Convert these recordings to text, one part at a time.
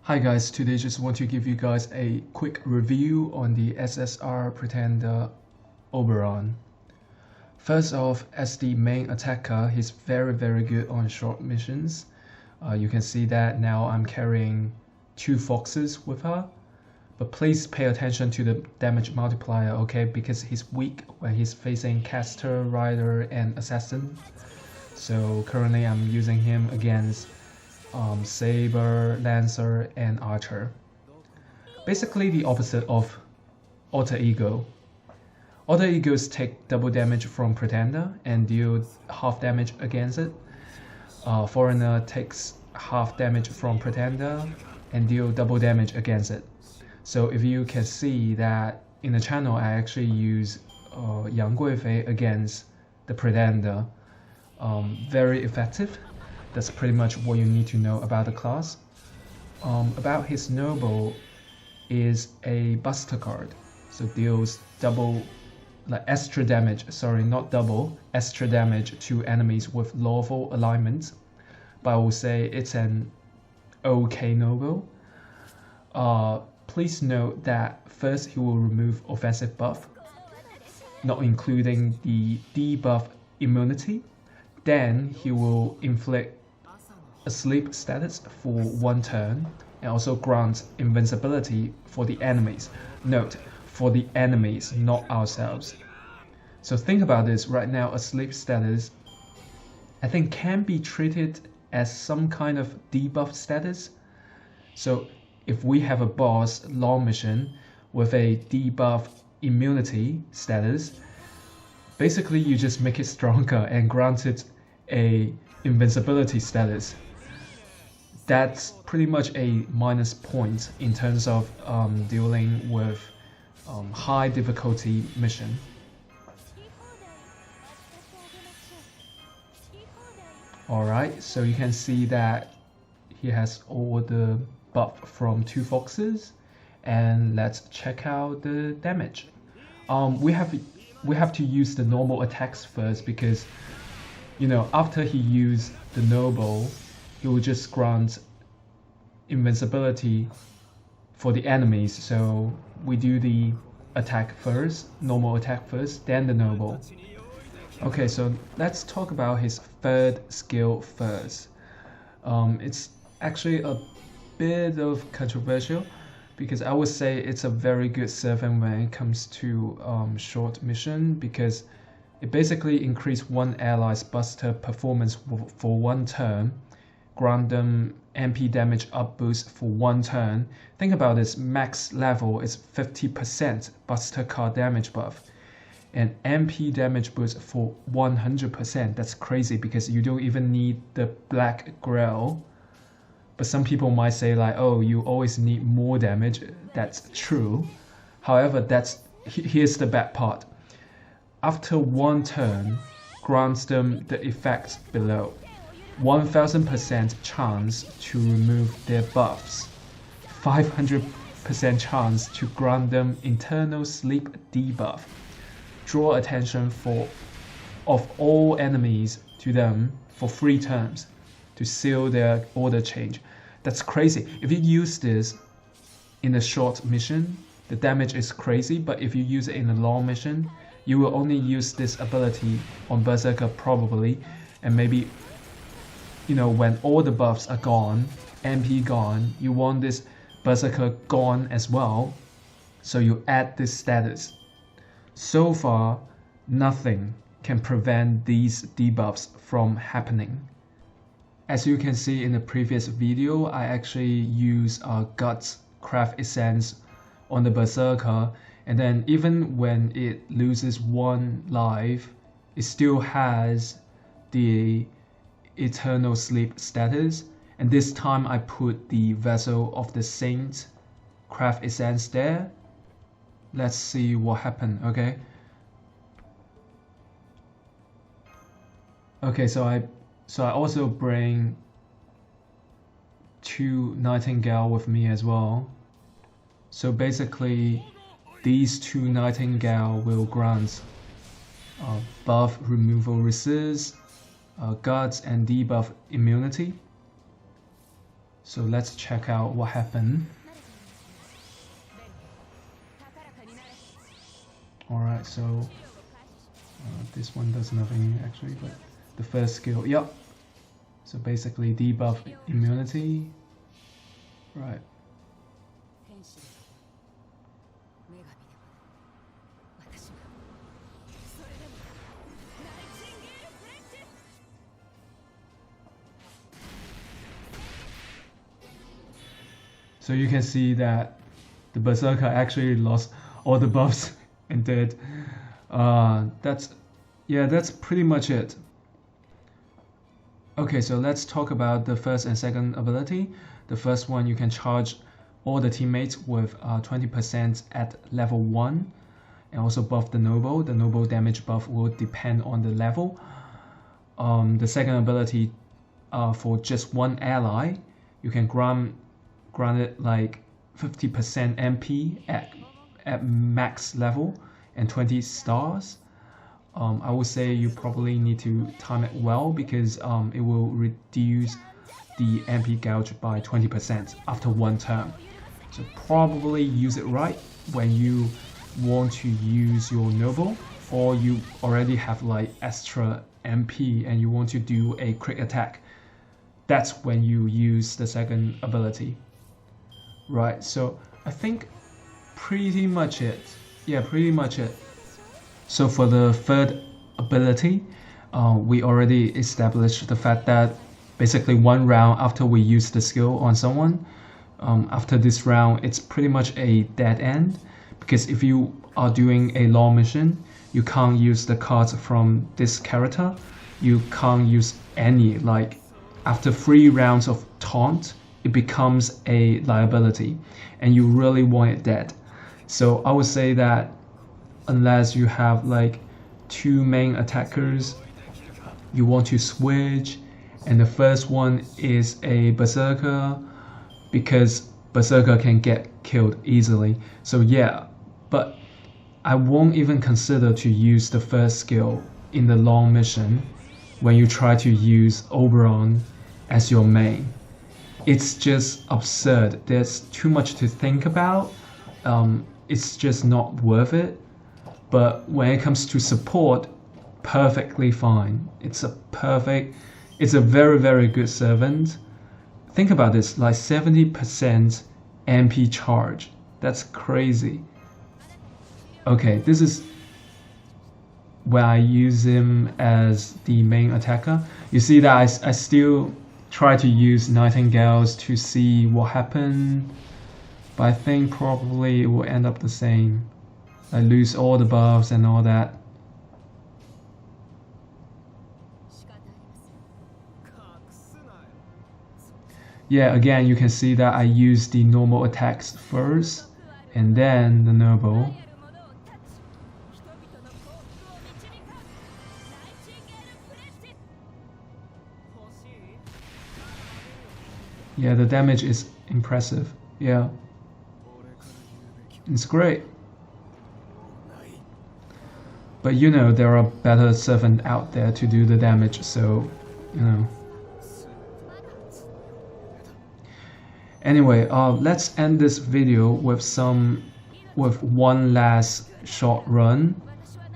Hi guys, today just want to give you guys a quick review on the SSR pretender Oberon. First off, as the main attacker, he's very good on short missions. You can see that now I'm carrying 2 foxes with her. But please pay attention to the damage multiplier, okay? Because he's weak when he's facing caster, rider, and assassin. So currently I'm using him against Saber, Lancer, and Archer. Basically the opposite of Alter Ego. Alter Egos take double damage from Pretender and deal half damage against it. Foreigner takes half damage from Pretender and deal double damage against it. So if you can see that in the channel I actually use Yang Guifei against the Pretender. Very effective. That's pretty much what you need to know about the class. About his noble is a buster card, so deals double, like extra damage, sorry, not double, extra damage to enemies with lawful alignment. But I will say it's an okay noble. Please note that first he will remove offensive buff, not including the debuff immunity. Then he will inflict a sleep status for 1 turn and also grants invincibility for the enemies. Note, for the enemies, not ourselves. So think about this, right now a sleep status I think can be treated as some kind of debuff status. So if we have a boss long mission with a debuff immunity status, basically you just make it stronger and grant it a invincibility status. That's pretty much a minus point in terms of dealing with high difficulty mission. Alright, so you can see that he has all the buff from 2 foxes, and let's check out the damage. We have to use the normal attacks first because, you know, after he used the noble, he will just grant invincibility for the enemies. So we do the attack first, normal attack first, then the noble. Okay, so let's talk about his 3rd skill first. It's actually a bit of controversial because I would say it's a very good servant when it comes to short mission, because it basically increases one ally's buster performance for 1 turn, grant them MP damage up boost for 1 turn. Think about this, max level is 50% buster card damage buff, and MP damage boost for 100%. That's crazy because you don't even need the black grail. But some people might say like, oh, you always need more damage. That's true. However, here's the bad part. After 1 turn, grants them the effects below. 1000% chance to remove their buffs. 500% chance to grant them internal sleep debuff. Draw attention of all enemies to them for 3 turns to seal their order change. That's crazy. If you use this in a short mission, the damage is crazy, but if you use it in a long mission, you will only use this ability on Berserker probably, and maybe, you know, when all the buffs are gone, MP gone, you want this Berserker gone as well, so you add this status. So far, nothing can prevent these debuffs from happening. As you can see in the previous video, I actually use Guts Craft Essence on the Berserker, and then even when it loses 1 life, it still has the Eternal Sleep status. And this time I put the Vessel of the Saint Craft Essence there. Let's see what happened, okay? Okay, so I also bring 2 Nightingale with me as well. So basically, these 2 Nightingale will grant buff removal resist, guards and debuff immunity. So let's check out what happened. Alright, so this one does nothing actually, but the first skill, yep. So basically debuff immunity. Right. So you can see that the Berserker actually lost all the buffs and did. That's pretty much it. Okay, so let's talk about the first and second ability. The first one, you can charge all the teammates with 20% at level 1 and also buff the noble. The noble damage buff will depend on the level. The second ability, for just one ally, you can grant it like 50% MP at max level and 20 stars. I would say you probably need to time it well because it will reduce the MP gauge by 20% after one turn. So probably use it right when you want to use your noble, or you already have like extra MP and you want to do a crit attack. That's when you use the second ability. Right, so I think pretty much it. Yeah, pretty much it. So for the third ability, we already established the fact that basically one round after we use the skill on someone, after this round, it's pretty much a dead end, because if you are doing a long mission, you can't use the cards from this character. You can't use any, like after 3 rounds of taunt, it becomes a liability and you really want it dead. So I would say that unless you have like 2 main attackers, you want to switch, and the first one is a Berserker, because Berserker can get killed easily. So yeah, but I won't even consider to use the first skill in the long mission when you try to use Oberon as your main. It's just absurd. There's too much to think about. It's just not worth it. But when it comes to support, perfectly fine. It's a very, very good servant. Think about this, like 70% MP charge. That's crazy. Okay, this is when I use him as the main attacker. You see that I still try to use Nightingales to see what happened, but I think probably it will end up the same. I lose all the buffs and all that. Yeah, again, you can see that I use the normal attacks first and then the noble. Yeah, the damage is impressive. Yeah, it's great. But you know, there are better servants out there to do the damage, so you know. Anyway, let's end this video with one last short run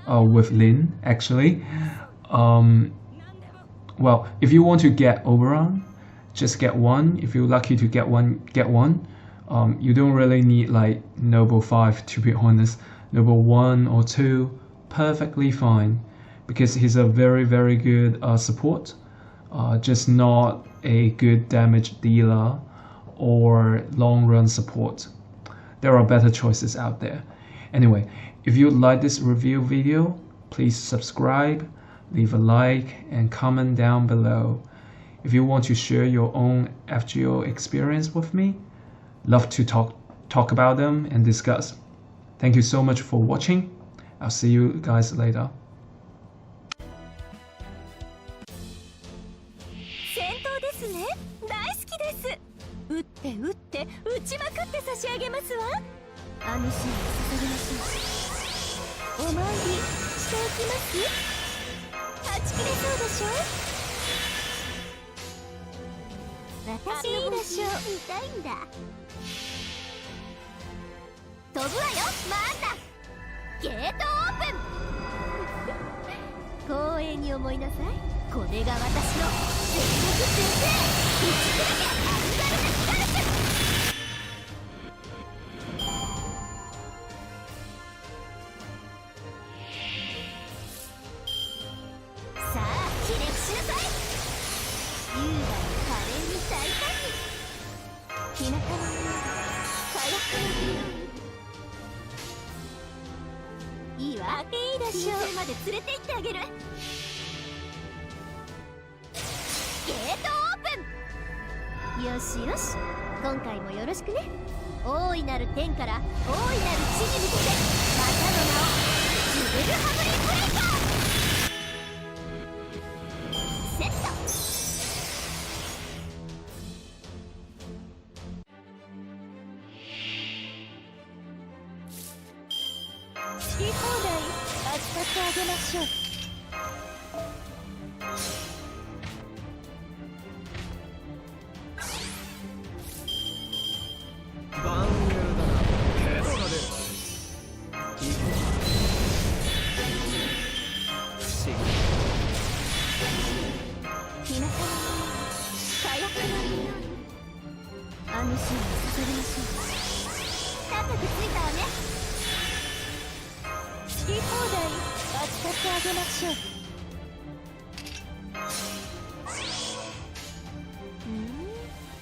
with Lin, actually. Well, if you want to get Oberon, just get one. If you're lucky to get one, get one. You don't really need like Noble 5, to be honest. Noble 1 or 2, perfectly fine, because he's a very, very good support, just not a good damage dealer or long run support. There are better choices out there. Anyway, if you like this review video, please subscribe, leave a like and comment down below. If you want to share your own FGO experience with me, love to talk about them and discuss. Thank you so much for watching. I'll see you guys later. 戦闘ですね。大好きです。撃って撃って撃ちまくって差し上げますわ。アヌシーを捧げましょう。お参りしておきます。はち切れそうでしょ。私の本気見たいんだ。飛ぶわよマンダ。ゲートオープン。光栄に思いなさい。これが私の全力先生。打ち砕けアンガルネスカルシュ。さあ起立しなさい。優雅に華麗に大胆に。日向の火薬のいいわ。いいでしょう。まで連れて行ってあげる。ゲートオープン。よしよし、今回もよろしくね。大いなる天から大いなる地に向けてまたの名をジュベルハブリーブレイカー。セット。好き放題扱ってあげましょう。バングルだな。ケツが出る。不思議。日向の火薬の匂い。アヌシーに捧げましょう。高くついたわね。好き放題扱ってあげましょう。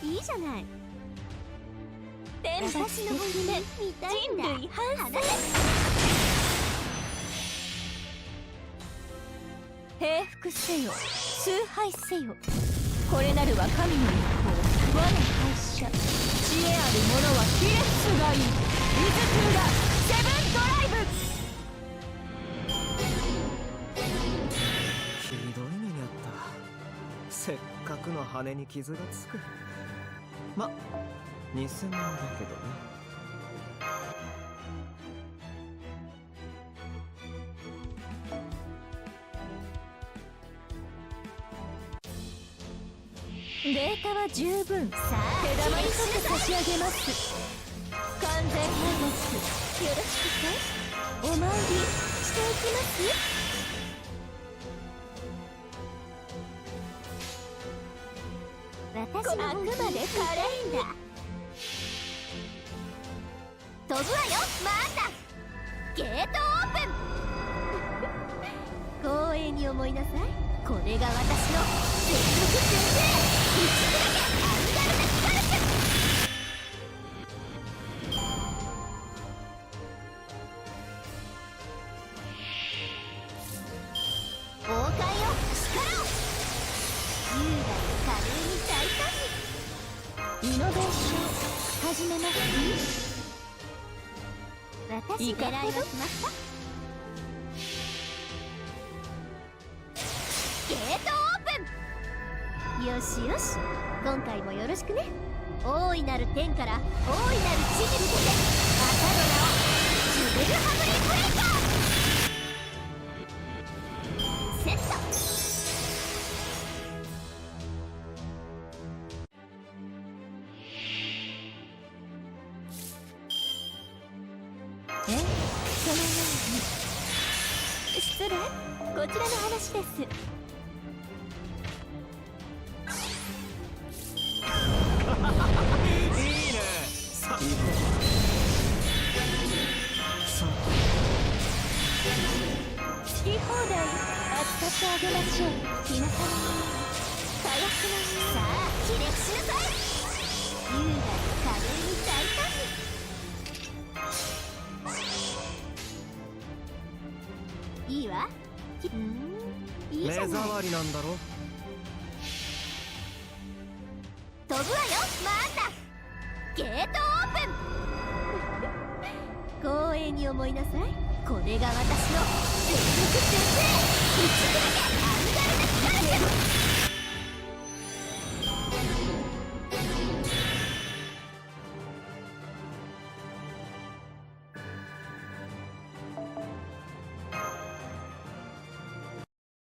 いいじゃない。私の本気見たいんだ。人類反省。平服せよ、崇拝せよ。これなるは神の一方、我の敗者。知恵ある者はひれ伏すがいい。イズクーラセブンドライブ。ひどい目にあった。せっかくの羽に傷がつく。ま、偽物だけどね。データは十分。さあ手玉にとって差し上げます。完全敗北。よろしくてお参りしていきます。私の本気あくまでカレーだ。飛ぶわよマンダ。ゲートオープン。光栄に思いなさい。これが私の全力先生。打ち砕けアンガルネスカルシュ。王冠よ力を。優雅に華麗に大胆に。イノベーション始めます。私狙いが来ました。ゲートオープン。よしよし、今回もよろしくね。大いなる天から大いなる地に向けてまたの名をジュベルハブリーブレイカー。セット。そのように。失礼、こちらの話です。いいね。さあ、好き放題扱ってあげましょう。日向の火薬のさあ起立しなさい。優雅に華麗に大胆に。いいわ。いいじゃない。目障りなんだろ。飛ぶわよマンダ。ゲートオープン。光栄に思いなさい。これが私の全力先生。打ち砕けアン